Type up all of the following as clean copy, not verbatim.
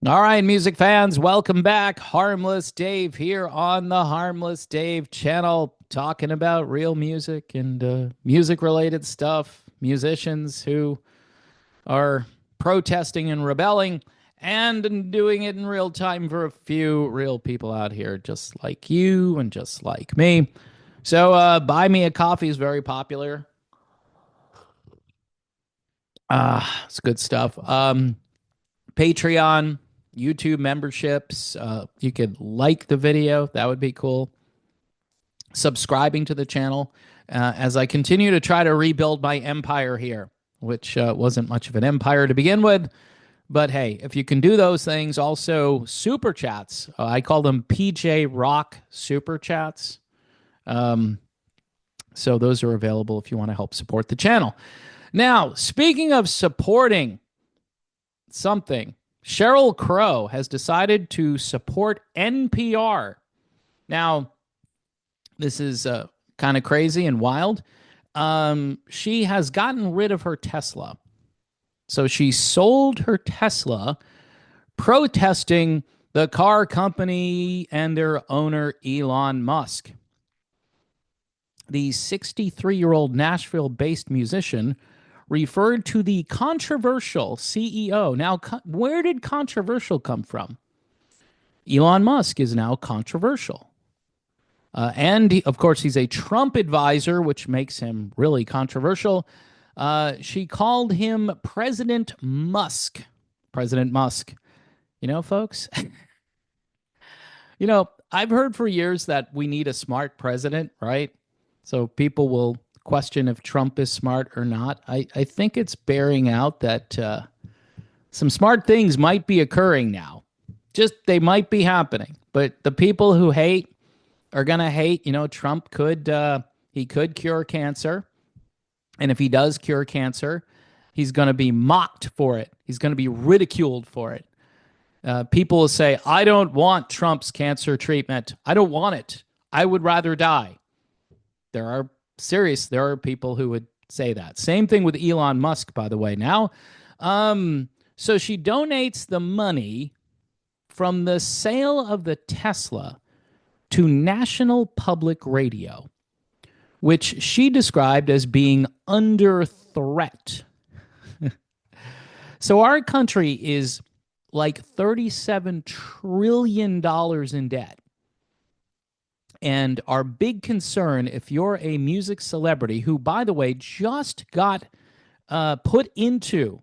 All right, music fans, welcome back. Harmless Dave here on the Harmless Dave channel, talking about real music and music related stuff, musicians who are protesting and rebelling and doing it in real time for a few real people out here, just like you and just like me. So, Buy Me a Coffee is very popular. It's good stuff. Patreon, YouTube memberships. You could like the video. That would be cool. Subscribing to the channel as I continue to try to rebuild my empire here, which wasn't much of an empire to begin with. But hey, if you can do those things, also super chats. I call them PJ Rock super chats. So those are available if you want to help support the channel. Now, speaking of supporting something, Sheryl Crow has decided to support NPR. Now, this is kind of crazy and wild. She has gotten rid of her Tesla. So she sold her Tesla, protesting the car company and their owner, Elon Musk. The 63-year-old Nashville-based musician referred to the controversial CEO. Now, where did controversial come from? Elon Musk is now controversial. And, of course, he's a Trump advisor, which makes him really controversial. She called him President Musk. President Musk. You know, folks, I've heard for years that we need a smart president, right? So people will question if Trump is smart or not. I think it's bearing out that some smart things might be occurring now. Just they might be happening. But the people who hate are going to hate. Trump could cure cancer. And if he does cure cancer, he's going to be mocked for it. He's going to be ridiculed for it. People will say, I don't want Trump's cancer treatment. I don't want it. I would rather die. There are people who would say that. Same thing with Elon Musk, by the way. Now, so she donates the money from the sale of the Tesla to National Public Radio, which she described as being under threat. So our country is like $37 trillion in debt. And our big concern, if you're a music celebrity who, by the way, just got put into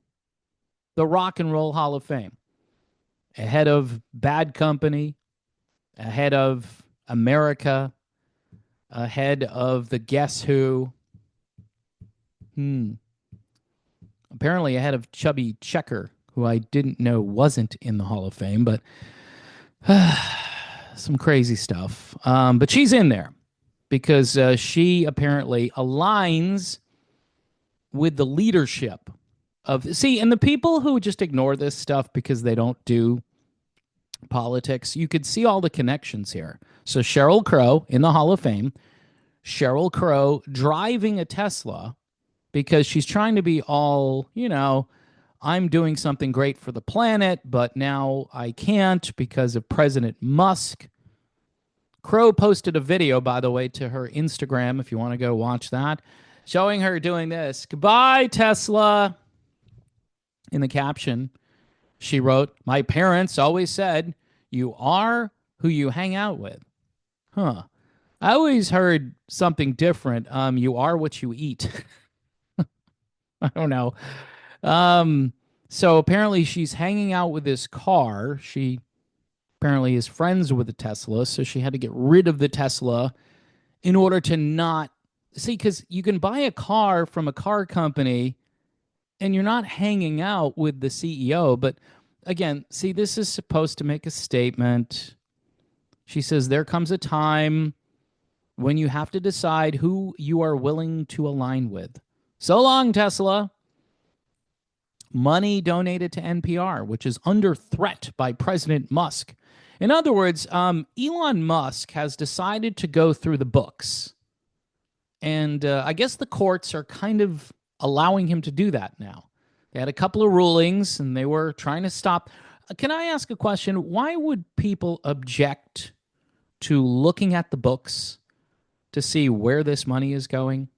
the Rock and Roll Hall of Fame, ahead of Bad Company, ahead of America, ahead of the Guess Who, apparently ahead of Chubby Checker, who I didn't know wasn't in the Hall of Fame, but some crazy stuff. But she's in there because she apparently aligns with the leadership of, and the people who just ignore this stuff because they don't do politics, you could see all the connections here. So Sheryl Crow in the Hall of Fame, Sheryl Crow driving a Tesla because she's trying to be all, I'm doing something great for the planet, but now I can't because of President Musk. Crow posted a video, by the way, to her Instagram, if you want to go watch that, showing her doing this. Goodbye, Tesla. In the caption, she wrote, my parents always said, you are who you hang out with. Huh. I always heard something different. You are what you eat. I don't know. So apparently she's hanging out with this car. She apparently is friends with the Tesla, so she had to get rid of the Tesla in order to not see, because you can buy a car from a car company and you're not hanging out with the CEO. But again, see, this is supposed to make a statement. She says there comes a time when you have to decide who you are willing to align with. So long, Tesla. Money donated to NPR, which is under threat by President Musk. In other words, Elon Musk has decided to go through the books. And I guess the courts are kind of allowing him to do that now. They had a couple of rulings, and they were trying to stop. Can I ask a question? Why would people object to looking at the books to see where this money is going?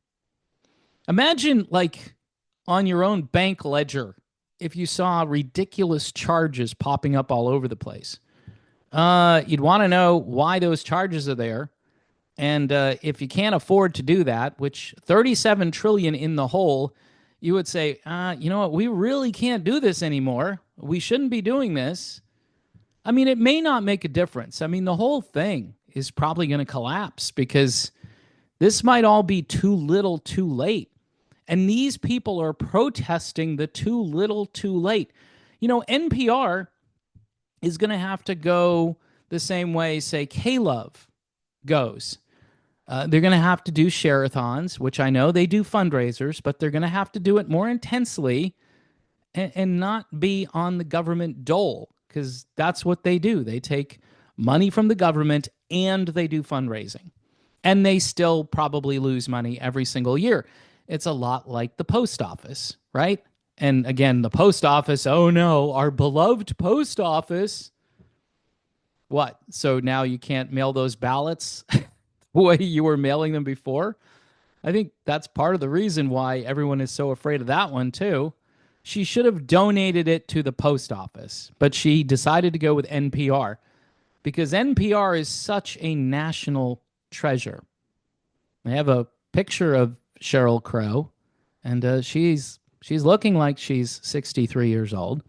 Imagine, like, on your own bank ledger, if you saw ridiculous charges popping up all over the place. You'd want to know why those charges are there. And if you can't afford to do that, which 37 trillion in the hole, you would say, you know what, we really can't do this anymore. We shouldn't be doing this. I mean, it may not make a difference. I mean, the whole thing is probably going to collapse because this might all be too little too late. And these people are protesting the too little too late. You know, NPR is going to have to go the same way, say, K-Love goes. They're going to have to do share-a-thons, which I know they do fundraisers, but they're going to have to do it more intensely and not be on the government dole, because that's what they do. They take money from the government and they do fundraising. And they still probably lose money every single year. It's a lot like the post office, right? And again, the post office, oh no, our beloved post office. What? So now you can't mail those ballots the way you were mailing them before? I think that's part of the reason why everyone is so afraid of that one, too. She should have donated it to the post office, but she decided to go with NPR because NPR is such a national treasure. I have a picture of Sheryl Crow, and she's looking like she's 63 years old.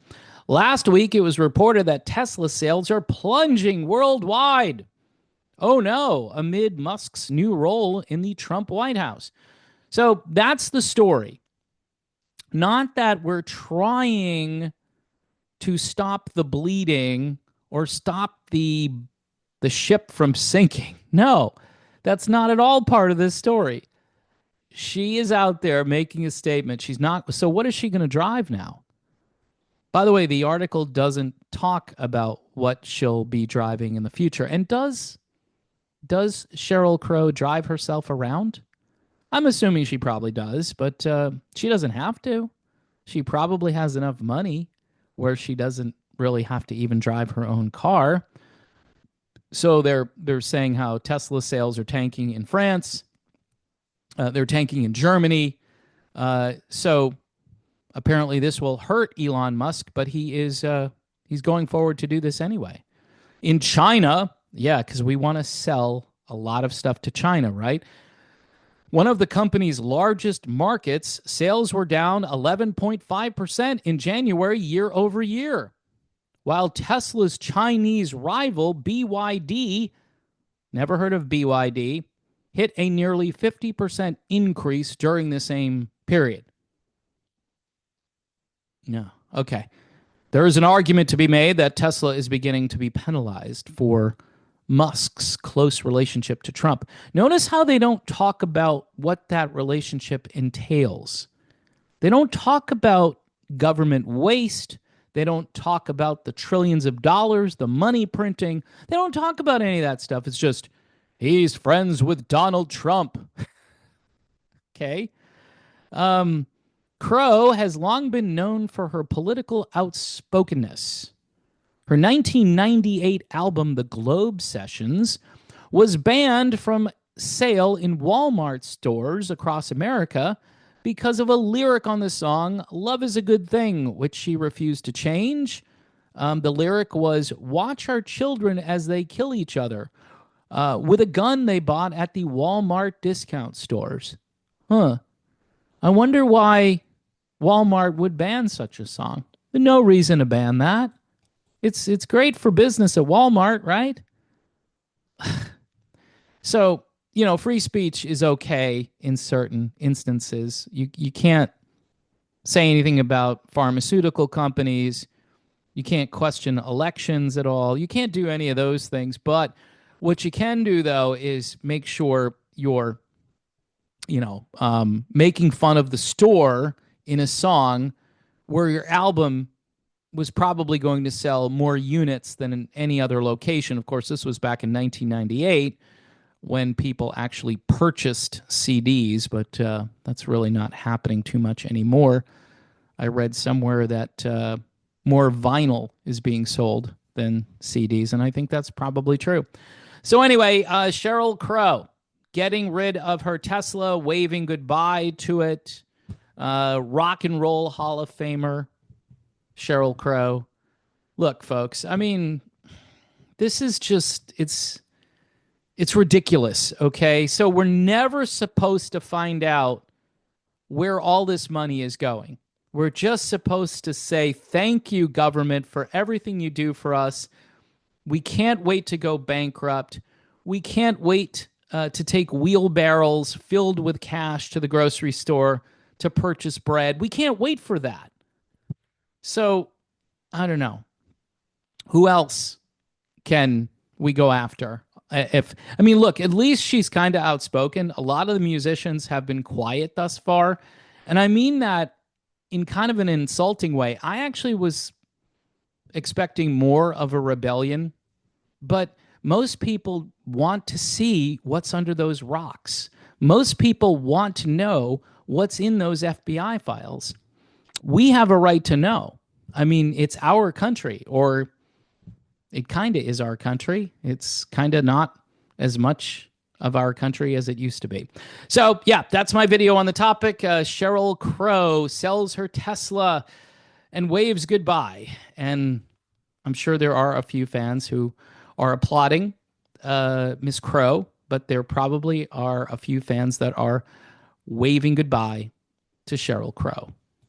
Last week, it was reported that Tesla sales are plunging worldwide. Oh no, amid Musk's new role in the Trump White House. So that's the story. Not that we're trying to stop the bleeding or stop the ship from sinking. No, that's not at all part of this story. She is out there making a statement. She's not. So what is she going to drive now? By the way, the article doesn't talk about what she'll be driving in the future. And does Sheryl Crow drive herself around? I'm assuming she probably does, but she doesn't have to. She probably has enough money where she doesn't really have to even drive her own car. So they're saying how Tesla sales are tanking in France. They're tanking in Germany. So apparently this will hurt Elon Musk, but he's going forward to do this anyway. In China, yeah, because we want to sell a lot of stuff to China, right? One of the company's largest markets, sales were down 11.5% in January year over year, while Tesla's Chinese rival, BYD, never heard of BYD, hit a nearly 50% increase during the same period. No. Okay. There is an argument to be made that Tesla is beginning to be penalized for Musk's close relationship to Trump. Notice how they don't talk about what that relationship entails. They don't talk about government waste. They don't talk about the trillions of dollars, the money printing. They don't talk about any of that stuff. It's just, he's friends with Donald Trump. Okay. Crow has long been known for her political outspokenness. Her 1998 album, The Globe Sessions, was banned from sale in Walmart stores across America because of a lyric on the song, Love is a Good Thing, which she refused to change. The lyric was, watch our children as they kill each other with a gun they bought at the Walmart discount stores. Huh. I wonder why Walmart would ban such a song. There's no reason to ban that. It's great for business at Walmart, right? So, you know, free speech is okay in certain instances. You can't say anything about pharmaceutical companies. You can't question elections at all. You can't do any of those things. But what you can do, though, is make sure you're, making fun of the store in a song where your album was probably going to sell more units than in any other location. Of course, this was back in 1998 when people actually purchased CDs, but that's really not happening too much anymore. I read somewhere that more vinyl is being sold than CDs, and I think that's probably true. So anyway, Sheryl Crow getting rid of her Tesla, waving goodbye to it. Rock and roll Hall of Famer Sheryl Crow. Look, folks, I mean, this is just it's ridiculous, okay? So we're never supposed to find out where all this money is going. We're just supposed to say thank you, government, for everything you do for us. We can't wait to go bankrupt. We can't wait to take wheelbarrows filled with cash to the grocery store to purchase bread. We can't wait for that. So, I don't know. Who else can we go after? Look, at least she's kind of outspoken. A lot of the musicians have been quiet thus far, and I mean that in kind of an insulting way. I actually was expecting more of a rebellion, but most people want to see what's under those rocks. Most people want to know what's in those FBI files. We have a right to know. I mean, it's our country, or it kind of is our country. It's kind of not as much of our country as it used to be. So, yeah, that's my video on the topic. Sheryl Crow sells her Tesla and waves goodbye. And I'm sure there are a few fans who are applauding Miss Crow, but there probably are a few fans that are waving goodbye to Sheryl Crow.